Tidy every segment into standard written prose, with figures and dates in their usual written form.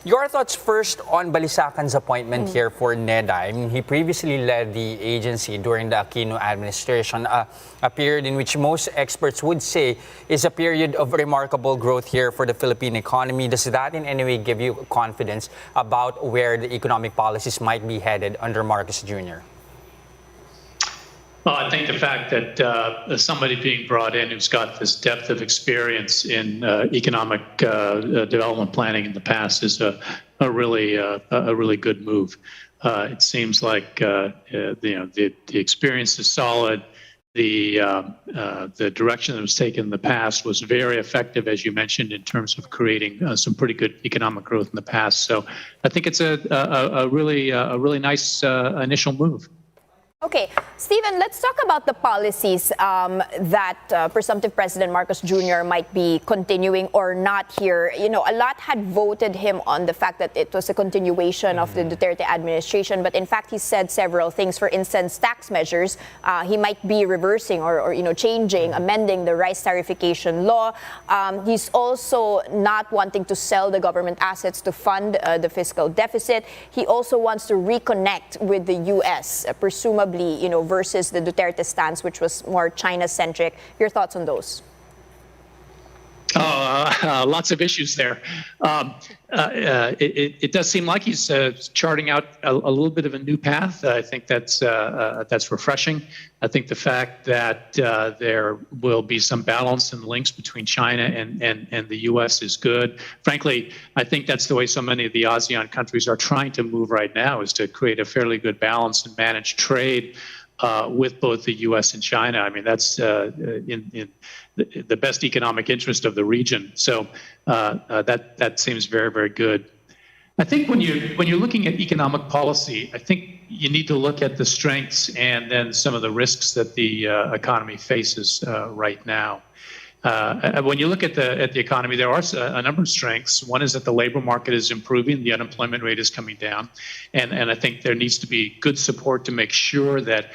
Your thoughts first on Balisacan's appointment here for NEDA. I mean, he previously led the agency during the Aquino administration, a period in which most experts would say is a period of remarkable growth here for the Philippine economy. Does that in any way give you confidence about where the economic policies might be headed under Marcos Jr.? Well, I think the fact that somebody being brought in who's got this depth of experience in economic development planning in the past is a really good move. It seems like the experience is solid. The direction that was taken in the past was very effective, as you mentioned, in terms of creating some pretty good economic growth in the past. So I think it's a really nice initial move. Okay, Stephen, let's talk about the policies that presumptive President Marcos Jr. might be continuing or not here. You know, a lot had voted him on the fact that it was a continuation of the Duterte administration, but in fact, he said several things. For instance, tax measures, he might be reversing or changing, amending the rice tariffication law. He's also not wanting to sell the government assets to fund the fiscal deficit. He also wants to reconnect with the U.S., presumably, versus the Duterte stance, which was more China-centric. Your thoughts on those? Lots of issues there. It does seem like he's charting out a little bit of a new path. I think that's refreshing. I think the fact that there will be some balance and links between China and the U.S. is good. Frankly, I think that's the way so many of the ASEAN countries are trying to move right now, is to create a fairly good balance and manage trade with both the U.S. and China. I mean, that's in the best economic interest of the region. So that seems very, very good. I think when you're looking at economic policy, I think you need to look at the strengths and then some of the risks that the economy faces right now. When you look at the economy, there are a number of strengths. One is that the labor market is improving, the unemployment rate is coming down, and I think there needs to be good support to make sure that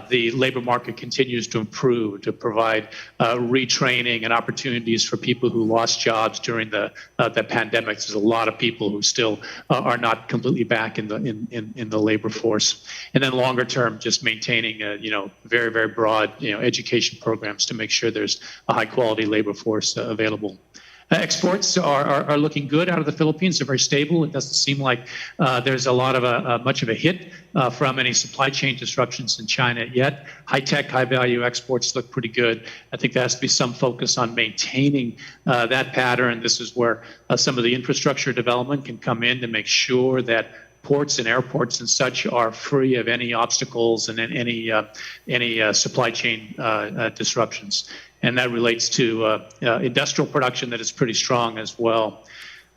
the labor market continues to improve, to provide retraining and opportunities for people who lost jobs during the pandemic. There's a lot of people who still are not completely back in the labor force. And then longer term, just maintaining very, very broad education programs to make sure there's a high quality labor force available. Exports are looking good out of the Philippines. They're very stable. It doesn't seem like there's a lot of much of a hit from any supply chain disruptions in China yet. High-tech, high-value exports look pretty good. I think there has to be some focus on maintaining that pattern. This is where some of the infrastructure development can come in to make sure that ports and airports and such are free of any obstacles and any supply chain disruptions. And that relates to industrial production that is pretty strong as well.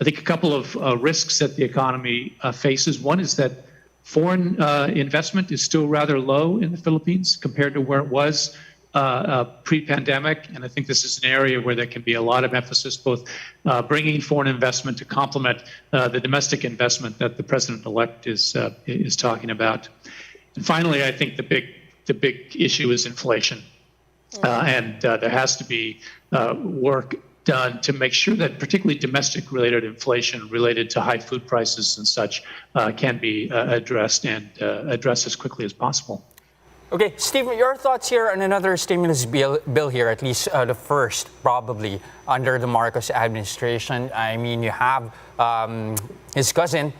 I think a couple of risks that the economy faces. One is that foreign investment is still rather low in the Philippines compared to where it was pre-pandemic. And I think this is an area where there can be a lot of emphasis, both bringing foreign investment to complement the domestic investment that the president-elect is talking about. And finally, I think the big issue is inflation. And there has to be work done to make sure that particularly domestic-related inflation related to high food prices and such can be addressed and addressed as quickly as possible. Okay, Steve, your thoughts here on another stimulus bill here, at least the first probably under the Marcos administration. I mean, you have his cousin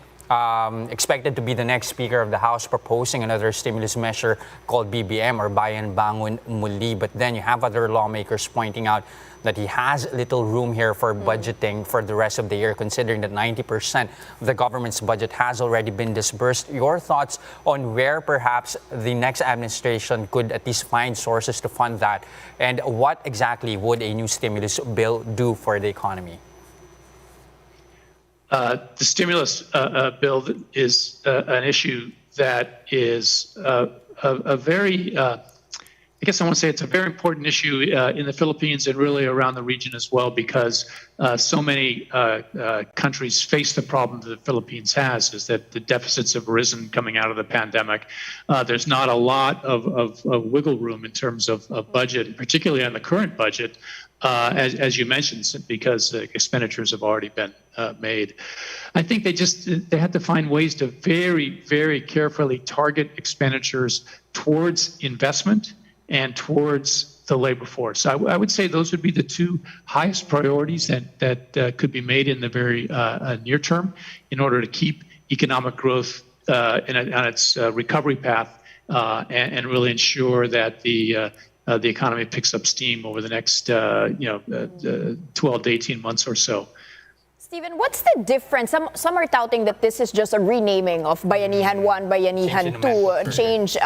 expected to be the next Speaker of the House proposing another stimulus measure called BBM or Bayan Bangon Muli. But then you have other lawmakers pointing out that he has little room here for budgeting for the rest of the year, considering that 90% of the government's budget has already been disbursed. Your thoughts on where perhaps the next administration could at least find sources to fund that, and what exactly would a new stimulus bill do for the economy? The stimulus bill is an issue that is a very, I guess I want to say it's a very important issue in the Philippines and really around the region as well, because so many countries face the problem that the Philippines has, is that the deficits have risen coming out of the pandemic. There's not a lot of wiggle room in terms of budget, particularly on the current budget, as you mentioned, because expenditures have already been made. I think they have to find ways to very, very carefully target expenditures towards investment and towards the labor force. I would say those would be the two highest priorities that could be made in the very near term in order to keep economic growth on its recovery path and really ensure that the economy picks up steam over the next 12 to 18 months or so. Stephen, what's the difference? Some are touting that this is just a renaming of Bayanihan 1, Bayanihan 2 change.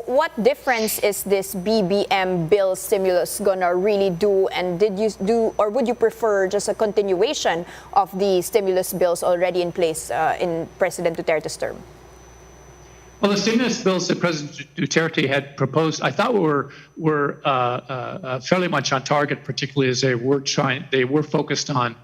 What difference is this BBM bill stimulus gonna really do? And did you do, or would you prefer just a continuation of the stimulus bills already in place in President Duterte's term? Well, the stimulus bills that President Duterte had proposed, I thought were fairly much on target, particularly as they were focused on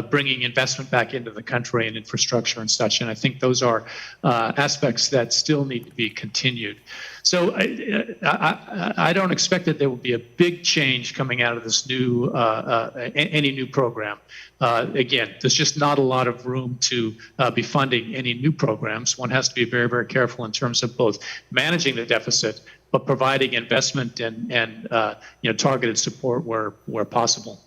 bringing investment back into the country and infrastructure and such. And I think those are aspects that still need to be continued. So I don't expect that there will be a big change coming out of this any new program. Again, there's just not a lot of room to be funding any new programs. One has to be very, very careful in terms of both managing the deficit, but providing investment and targeted support where possible.